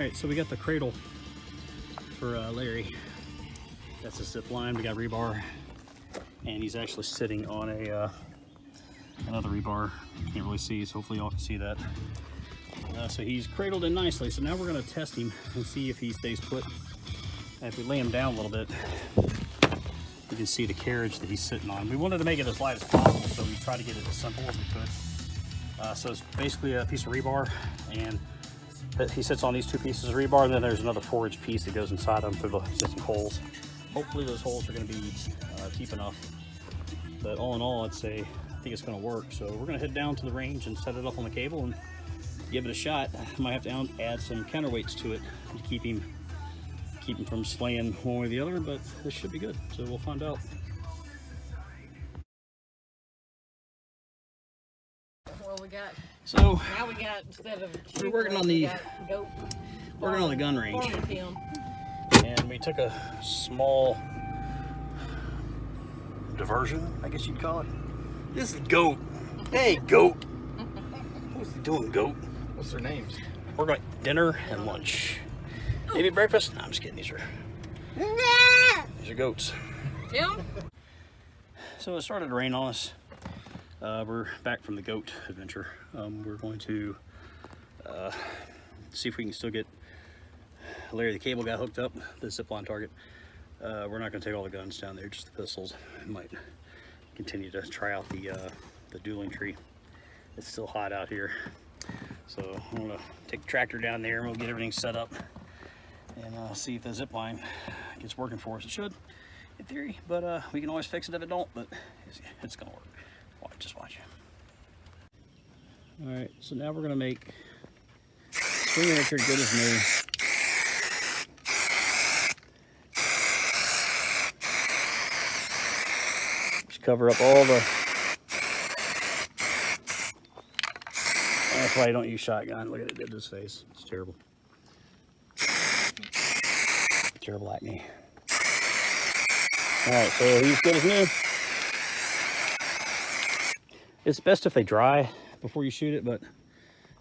Alright, so we got the cradle for Larry. That's a zip line. We got rebar, and he's actually sitting on a another rebar. Can't really see, so hopefully y'all can see that. So he's cradled in nicely. So now we're going to test him and see if he stays put. And if we lay him down a little bit, you can see the carriage that he's sitting on. We wanted to make it as light as possible, so we tried to get it as simple as we could. So it's basically a piece of rebar, and he sits on these two pieces of rebar, and then there's another 4-inch piece that goes inside them through the existing holes. Hopefully those holes are going to be deep enough. But all in all, I think it's going to work. So we're going to head down to the range and set it up on the cable and give it a shot. I might have to add some counterweights to it to keep him from swaying one way or the other, but this should be good. So we'll find out. Well, we got. So now we got, instead of we're working on the gun range, and we took a small diversion, I guess you'd call it. This is Goat. Hey, Goat. What's he doing, Goat? What's their names? We're going dinner and lunch. Maybe breakfast? No, I'm just kidding. These are goats. Tim? So it started to rain on us. We're back from the goat adventure. We're going to see if we can still get Larry the cable guy hooked up, the zipline target. We're not going to take all the guns down there, just the pistols. We might continue to try out the dueling tree. It's still hot out here. So I'm going to take the tractor down there and we'll get everything set up and see if the zip line gets working for us. It should, in theory, but we can always fix it if it don't, but it's going to work. Just watch. All right, so now we're going to make Swing Richard good as new. Just cover up all the... That's why I don't use shotgun. Look at it, did to his face. It's terrible. Terrible acne. All right, so he's good as new. It's best if they dry before you shoot it, but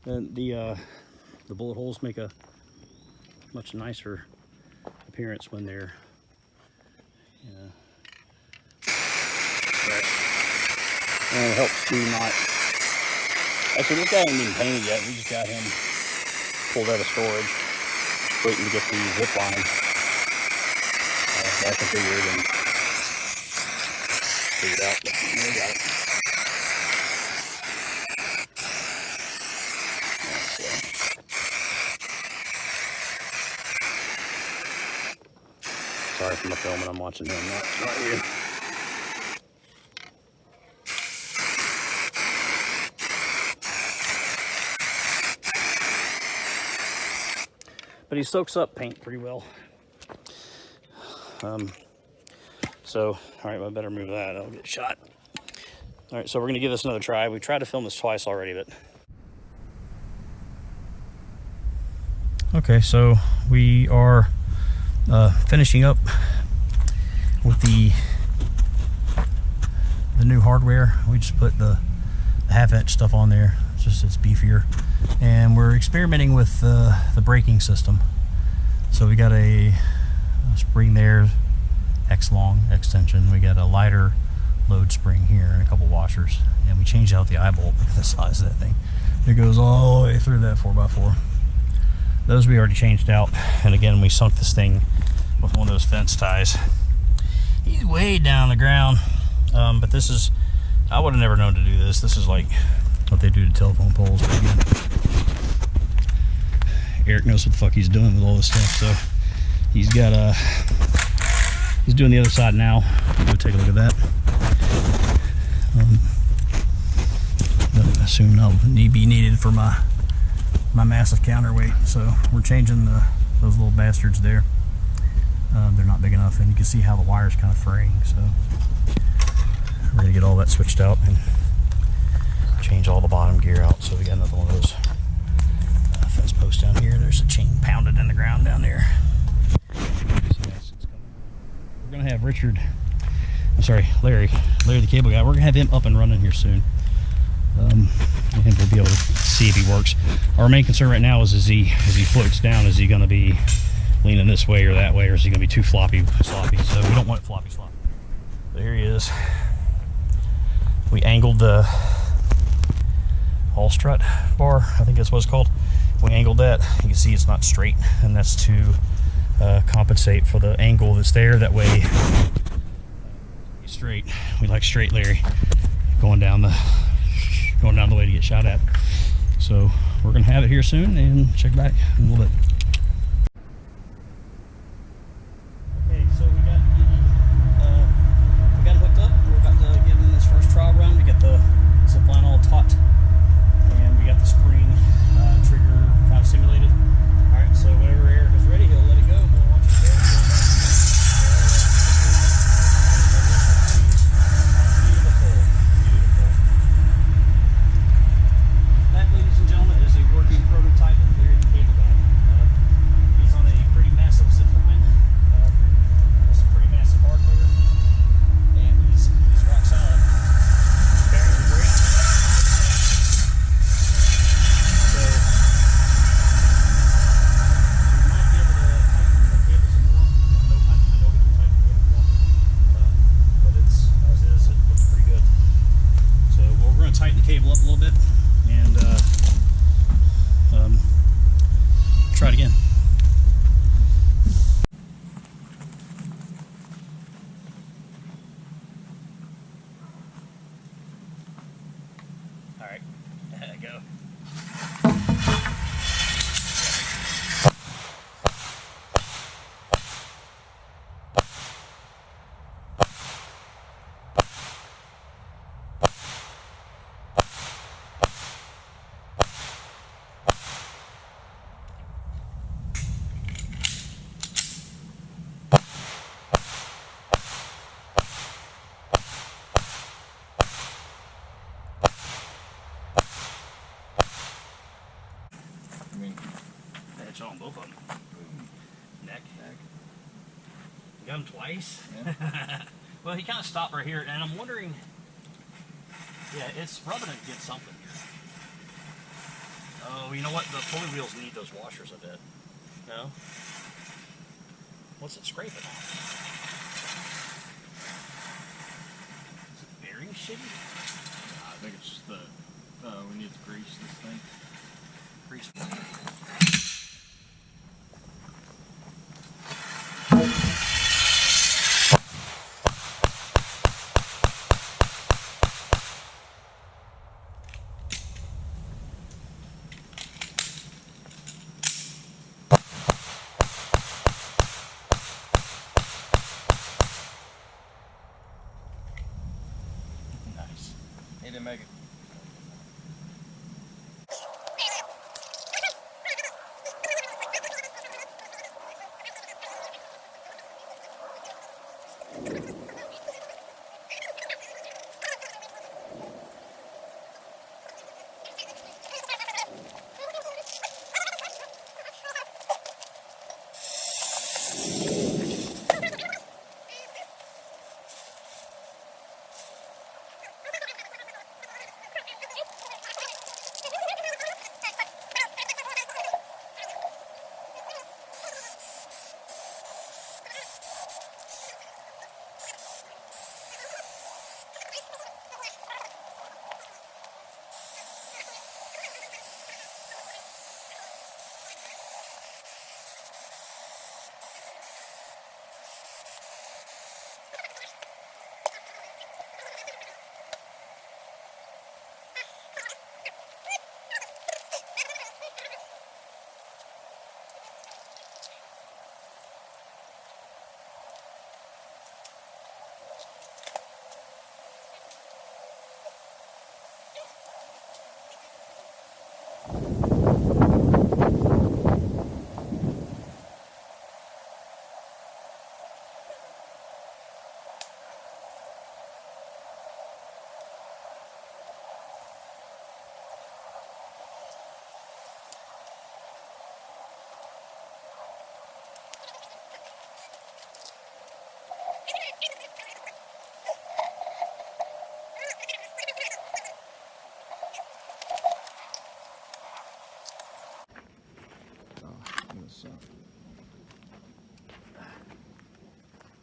then the bullet holes make a much nicer appearance when they're, and it helps to not. Actually, this guy ain't even painted yet. We just got him pulled out of storage, waiting to get the zip line all configured and figured out. But we got it. Sorry for my filming, I'm watching him, not you. But he soaks up paint pretty well. So, all right, I better move that, I'll get shot. All right, so we're gonna give this another try. We tried to film this twice already, but. Okay, so we are finishing up with the new hardware. We just put the half-inch stuff on there. It's beefier, and we're experimenting with the braking system. So we got a spring there, X-long extension. We got a lighter load spring here and a couple washers, and we changed out the eye bolt. Look at the size of that thing. It goes all the way through that 4x4. Those we already changed out, and again we sunk this thing with one of those fence ties. He's way down the ground, but this is, I would have never known to do this. This is like what they do to telephone poles. But again, Eric knows what the fuck he's doing with all this stuff, so he's got he's doing the other side now. Go take a look at that. I assume that'll be needed for my massive counterweight. So we're changing those little bastards there. They're not big enough, and you can see how the wire's kind of fraying. So we're gonna get all that switched out and change all the bottom gear out. So we got another one of those fence posts down here. There's a chain pounded in the ground down there. We're gonna have Larry the cable guy. We're gonna have him up and running here soon. I think we'll be able to see if he works. Our main concern right now is as he floats down, is he going to be leaning this way or that way, or is he going to be too sloppy? So we don't want it floppy. But here he is. We angled the all strut bar, I think that's what it's called. We angled that. You can see it's not straight, and that's to compensate for the angle that's there. That way, he's straight. We like straight Larry going down the way to get shot at. So we're gonna have it here soon and check back in a little bit. Okay, so we got it hooked up. We're about to get in this first trial run. We got the zip line all taut, and we got the spring trigger kind of simulated. All right, so whenever Eric is ready, he'll let it go. We'll watch it go. Beautiful. That, ladies and gentlemen, is a working prototype of Larry the Cable Guy. He's on a pretty massive zip line. That's a pretty massive hardware, and he's rock solid. Bearings are great. So we might be able to tighten the cable some more. I know we can tighten the cable more, but it's as is. It looks pretty good. So we're going to tighten the cable up a little bit and try it again. All right, go. Headshot on both of them. Neck. You got him twice? Yeah. Well, he kind of stopped right here, and I'm wondering, yeah, it's rubbing against something here. Oh, you know what? The pulley wheels need those washers, I bet. No? What's it scraping on? Is it bearing shitty? I think it's just the, we need to grease this thing. Grease. Nice. He didn't make it. So.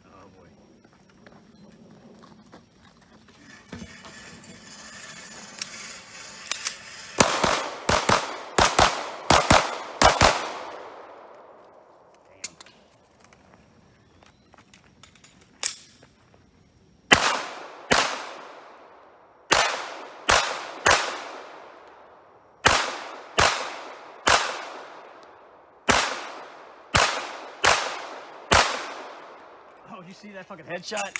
Oh boy. Oh, you see that fucking headshot?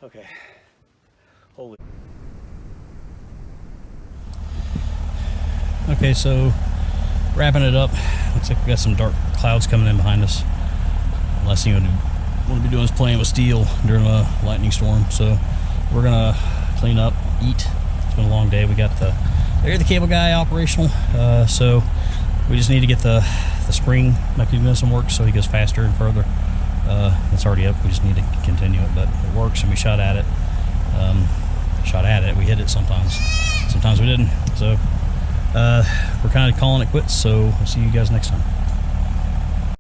Okay. Holy. Okay, so wrapping it up. Looks like we got some dark clouds coming in behind us. Last thing I want to be doing is playing with steel during a lightning storm. So we're gonna clean up, eat. It's been a long day. We got the cable guy operational. So we just need to get the spring mechanism work so he goes faster and further. It's already up. We just need to continue it, but it works, and we shot at it. We hit it sometimes we didn't. So we're kind of calling it quits. So I'll see you guys next time.